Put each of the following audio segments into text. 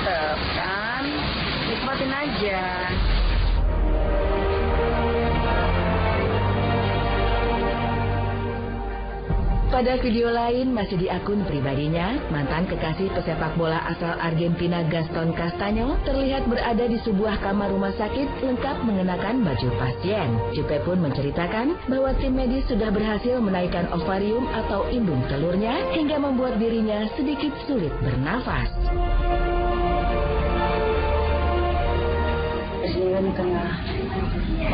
mantep kan, nikmatin aja. Pada video lain masih di akun pribadinya, mantan kekasih pesepak bola asal Argentina Gaston Castaño terlihat berada di sebuah kamar rumah sakit lengkap mengenakan baju pasien. Juppe pun menceritakan bahwa tim medis sudah berhasil menaikkan ovarium atau indung telurnya hingga membuat dirinya sedikit sulit bernafas. Presiden tengah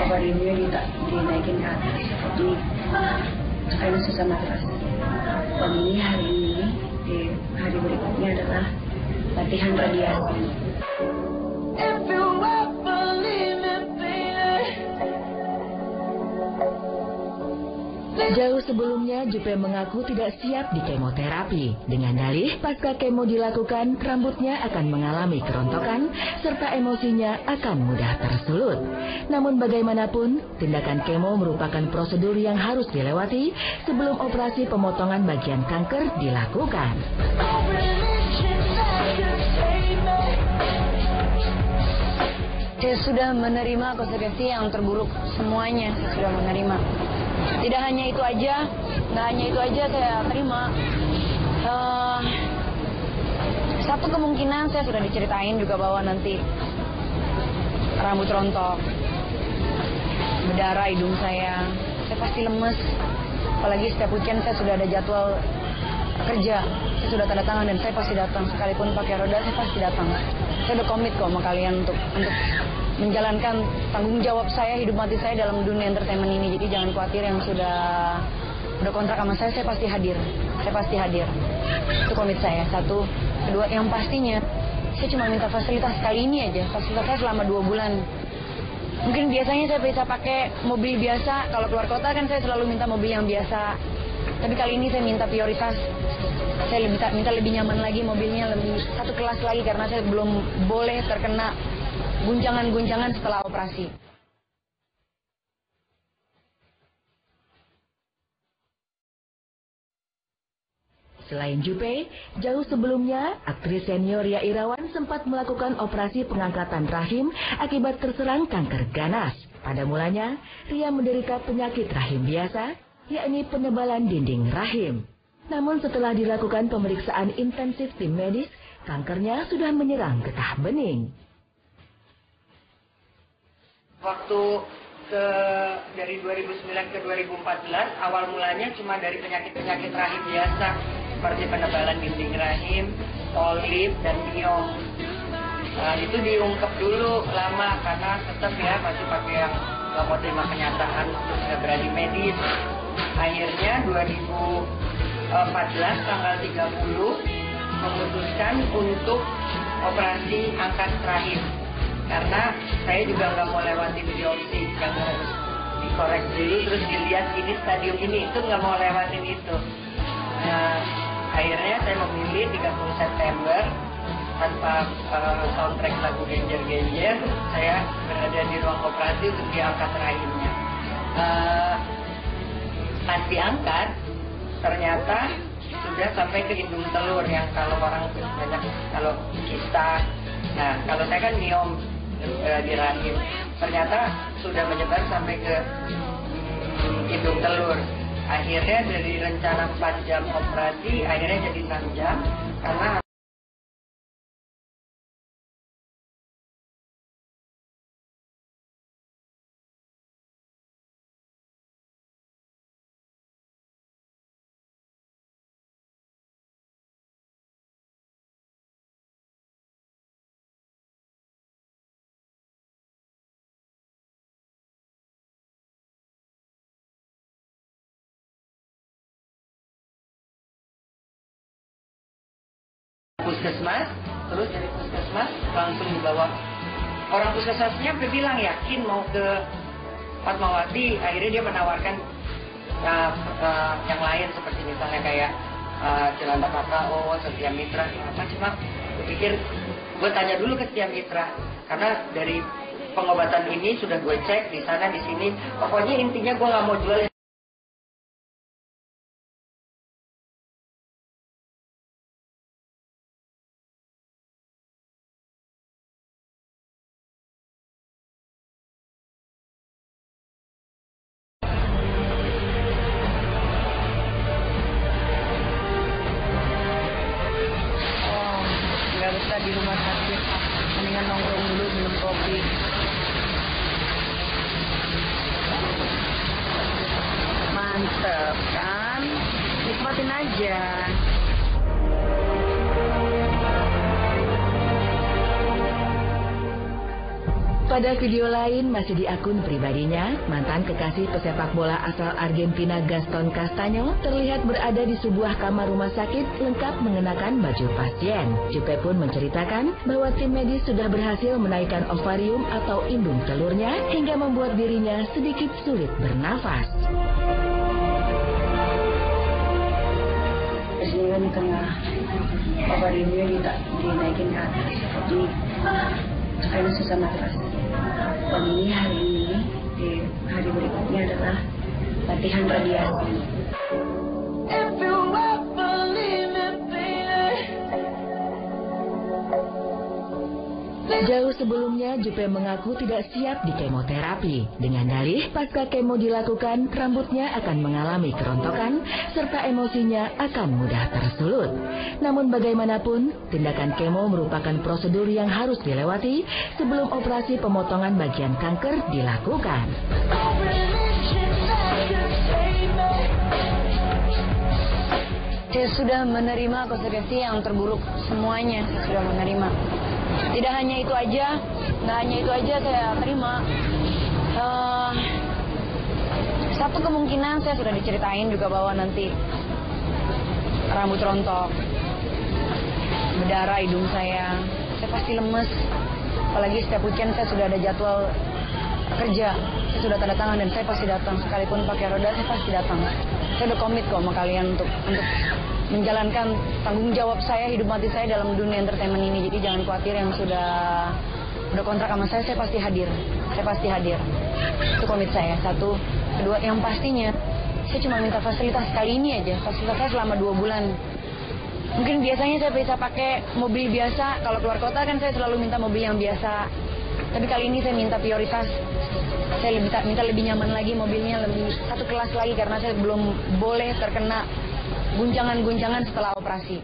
ovariumnya dinaikin ke atas, jadi karena susah nafas. Dan ini hari ini, di hari berikutnya adalah latihan radiasi. Jauh sebelumnya, Juppe mengaku tidak siap di kemoterapi. Dengan dalih, pasca kemo dilakukan, rambutnya akan mengalami kerontokan, serta emosinya akan mudah tersulut. Namun bagaimanapun, tindakan kemo merupakan prosedur yang harus dilewati sebelum operasi pemotongan bagian kanker dilakukan. Saya sudah menerima konsekuensi yang terburuk semuanya, saya sudah menerima. Tidak hanya itu aja, nggak hanya itu aja saya terima. Satu kemungkinan saya sudah diceritain juga bahwa nanti rambut rontok, berdarah hidung saya pasti lemes. Apalagi setiap weekend saya sudah ada jadwal kerja, saya sudah tanda tangan dan saya pasti datang. Sekalipun pakai roda saya pasti datang. Saya udah komit kok sama kalian untuk menjalankan tanggung jawab saya, hidup mati saya dalam dunia entertainment ini. Jadi jangan khawatir, yang sudah kontrak sama saya pasti hadir. Saya pasti hadir. Itu komit saya. Satu. Kedua, yang pastinya saya cuma minta fasilitas kali ini aja. Fasilitas saya selama 2 bulan. Mungkin biasanya saya bisa pakai mobil biasa. Kalau keluar kota kan saya selalu minta mobil yang biasa. Tapi kali ini saya minta prioritas. Saya minta lebih nyaman lagi, mobilnya lebih satu kelas lagi, karena saya belum boleh terkena guncangan-guncangan setelah operasi. Selain Juppe, jauh sebelumnya, aktris senior Ria Irawan sempat melakukan operasi pengangkatan rahim akibat terserang kanker ganas. Pada mulanya, Ria menderita penyakit rahim biasa, yakni penebalan dinding rahim. Namun setelah dilakukan pemeriksaan intensif tim medis, kankernya sudah menyerang getah bening. Waktu dari 2009 ke 2014, awal mulanya cuma dari penyakit-penyakit rahim biasa, seperti penebalan dinding rahim, polip, dan miom. Nah, itu diungkep dulu lama, karena tetap ya masih pakai yang nggak mau terima kenyataan, terus nggak berani medis. Akhirnya 2014 tanggal 30 memutuskan untuk operasi angkat rahim. Karena saya juga nggak mau lewatin biopsi yang harus dikorek dulu terus dilihat ini stadium ini, itu nggak mau lewatin itu. Nah, akhirnya saya memilih 30 September tanpa soundtrack lagu Genjer-Genjer, saya berada di ruang operasi untuk diangkat rahimnya. Pas diangkat, ternyata sudah sampai ke indung telur yang kalau orang banyak kalau kista. Nah, kalau saya kan miom di rahim, ternyata sudah menyebar sampai ke indung telur. Akhirnya dari rencana 4 jam operasi, akhirnya jadi 6 jam karena puskesmas, terus dari puskesmas langsung dibawa. Orang puskesmasnya bilang yakin mau ke Fatmawati, akhirnya dia menawarkan yang lain seperti misalnya kayak Cilanda KKO, Setia Mitra, apa cuma pikir gue tanya dulu ke Setia Mitra, karena dari pengobatan ini sudah gue cek di sana di sini, pokoknya intinya gue nggak mau jual kita di rumah sakit, mendingan nongkrong dulu minum kopi. Mantep kan? Nikmatin aja. Pada video lain masih di akun pribadinya, mantan kekasih pesepak bola asal Argentina Gaston Castaño terlihat berada di sebuah kamar rumah sakit lengkap mengenakan baju pasien. Juppe pun menceritakan bahwa tim medis sudah berhasil menaikkan ovarium atau indung telurnya hingga membuat dirinya sedikit sulit bernafas. Kan tengah ovariumnya dinaikin ke atas, jadi karena susah nafas. Dan ini hari ini, di hari berikutnya adalah latihan radiasi. Jauh sebelumnya, Juppe mengaku tidak siap di kemoterapi. Dengan dalih, pasca kemo dilakukan, rambutnya akan mengalami kerontokan, serta emosinya akan mudah tersulut. Namun bagaimanapun, tindakan kemo merupakan prosedur yang harus dilewati sebelum operasi pemotongan bagian kanker dilakukan. Saya sudah menerima konsekuensi yang terburuk semuanya, saya sudah menerima. Tidak hanya itu aja, nggak hanya itu aja saya terima. Satu kemungkinan saya sudah diceritain juga bahwa nanti rambut rontok, berdarah hidung saya pasti lemes. Apalagi setiap weekend saya sudah ada jadwal kerja, saya sudah tanda tangan dan saya pasti datang. Sekalipun pakai roda saya pasti datang. Saya udah komit kok sama kalian untuk menjalankan tanggung jawab saya, hidup mati saya dalam dunia entertainment ini. Jadi jangan khawatir, yang sudah kontrak sama saya pasti hadir. Saya pasti hadir. Itu komit saya. Satu. Kedua, yang pastinya saya cuma minta fasilitas kali ini aja. Fasilitas saya selama 2 bulan. Mungkin biasanya saya bisa pakai mobil biasa. Kalau keluar kota kan saya selalu minta mobil yang biasa. Tapi kali ini saya minta prioritas. Saya minta lebih nyaman lagi, mobilnya lebih satu kelas lagi, karena saya belum boleh terkena guncangan-guncangan setelah operasi.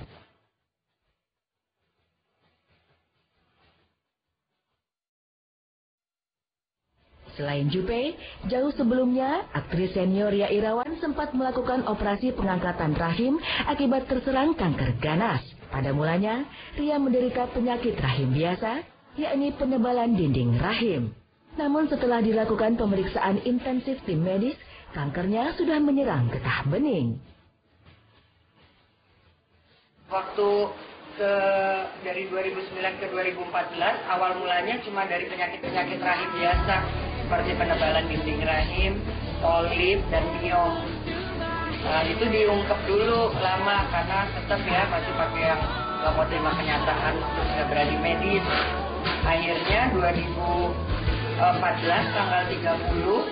Selain Juppe, jauh sebelumnya, aktris senior Ria Irawan sempat melakukan operasi pengangkatan rahim akibat terserang kanker ganas. Pada mulanya, Ria menderita penyakit rahim biasa, yakni penebalan dinding rahim. Namun setelah dilakukan pemeriksaan intensif tim medis, kankernya sudah menyerang getah bening. Waktu dari 2009 ke 2014, awal mulanya cuma dari penyakit-penyakit rahim biasa, seperti penebalan dinding rahim, polip, dan miom. Nah, itu diungkap dulu lama, karena tetap ya masih pakai yang nggak mau terima kenyataan, terus nggak berani medis. Akhirnya 2014 tanggal 30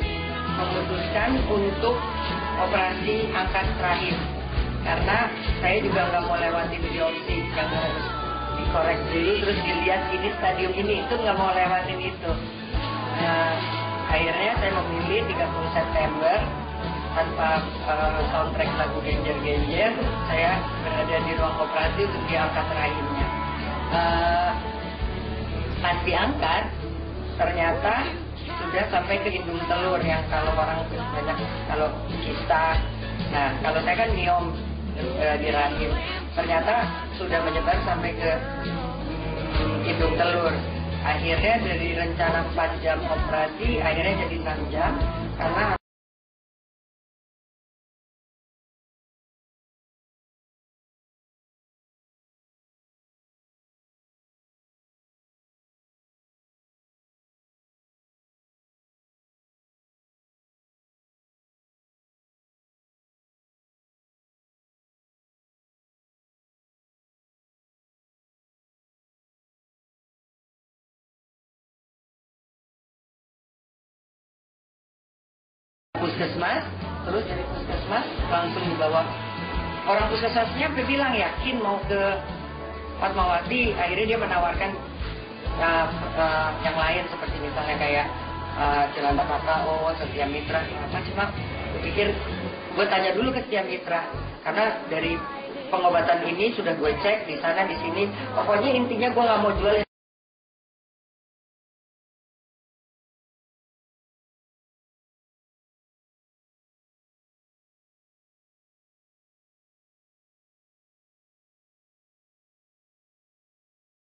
memutuskan untuk operasi angkat rahim. Karena saya juga nggak mau lewati biopsi yang harus dikorek dulu terus dilihat ini stadium ini, itu nggak mau lewatin itu. Nah, akhirnya saya memilih 30 September tanpa soundtrack lagu Genjer-Genjer, saya berada di ruang operasi untuk diangkat rahimnya. Pas diangkat, ternyata sudah sampai ke indung telur, yang kalau orang banyak, kalau kita, nah kalau saya kan miom di rahim, ternyata sudah menyebar sampai ke indung telur. Akhirnya dari rencana 4 jam operasi, akhirnya jadi 6 jam, karena puskesmas, terus dari puskesmas langsung dibawa. Orang puskesmasnya bilang yakin mau ke Fatmawati, akhirnya dia menawarkan yang lain, seperti misalnya kayak Jelanta KKO, Setia Mitra, apa cuma gue pikir gue tanya dulu ke Setia Mitra, karena dari pengobatan ini sudah gue cek di sana di sini. Pokoknya intinya gue nggak mau jual